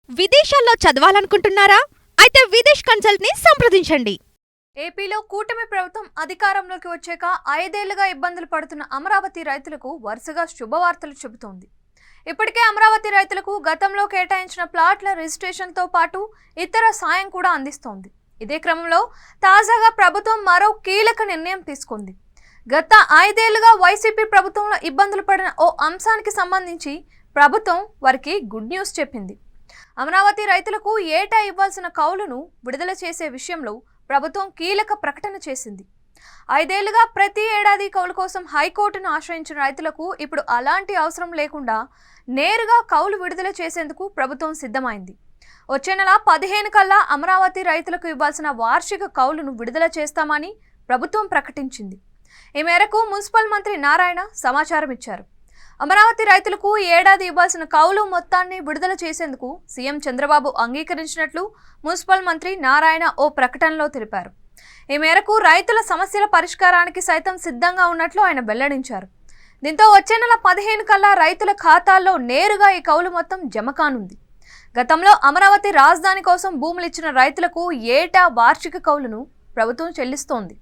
విదేశాల్లో చదవాలనుకుంటున్నారా? అయితే విదేశ్ కన్సల్ట్ ని సంప్రదించండి. ఏపీలో కూటమి ప్రభుత్వం అధికారంలోకి వచ్చాక 5 ఏళ్లుగా ఇబ్బందులు పడుతున్న అమరావతి రైతులకు వరుసగా శుభవార్తలు చెబుతోంది. ఇప్పటికే అమరావతి రైతులకు గతంలో కేటాయించిన ప్లాట్ల రిజిస్ట్రేషన్తో పాటు ఇతర సాయం కూడా అందిస్తోంది. ఇదే క్రమంలో తాజాగా ప్రభుత్వం మరో కీలక నిర్ణయం తీసుకుంది. గత 5 ఏళ్లుగా వైసీపీ ప్రభుత్వంలో ఇబ్బందులు పడిన ఓ అంశానికి సంబంధించి ప్రభుత్వం వారికి గుడ్ న్యూస్ చెప్పింది. అమరావతి రైతులకు ఏటా ఇవ్వాల్సిన కౌలును విడుదల చేసే విషయంలో ప్రభుత్వం కీలక ప్రకటన చేసింది. 5 ఏళ్లుగా ప్రతి ఏడాది కౌలు కోసం హైకోర్టును ఆశ్రయించిన రైతులకు ఇప్పుడు అలాంటి అవసరం లేకుండా నేరుగా కౌలు విడుదల చేసేందుకు ప్రభుత్వం సిద్ధమైంది. వచ్చే నెల 15 కల్లా అమరావతి రైతులకు ఇవ్వాల్సిన వార్షిక కౌలును విడుదల చేస్తామని ప్రభుత్వం ప్రకటించింది. ఈ మేరకు మున్సిపల్ మంత్రి నారాయణ సమాచారం ఇచ్చారు. అమరావతి రైతులకు ఏడాది ఇవ్వాల్సిన కౌలు మొత్తాన్ని విడుదల చేసేందుకు సీఎం చంద్రబాబు అంగీకరించినట్లు మున్సిపల్ మంత్రి నారాయణ ఓ ప్రకటనలో తెలిపారు. ఈ మేరకు రైతుల సమస్యల పరిష్కారానికి సైతం సిద్ధంగా ఉన్నట్లు ఆయన వెల్లడించారు. దీంతో వచ్చే నెల 15 కల్లా రైతుల ఖాతాల్లో నేరుగా ఈ కౌలు మొత్తం జమ కానుంది. గతంలో అమరావతి రాజధాని కోసం భూములు ఇచ్చిన రైతులకు ఏటా వార్షిక కౌలును ప్రభుత్వం చెల్లిస్తోంది.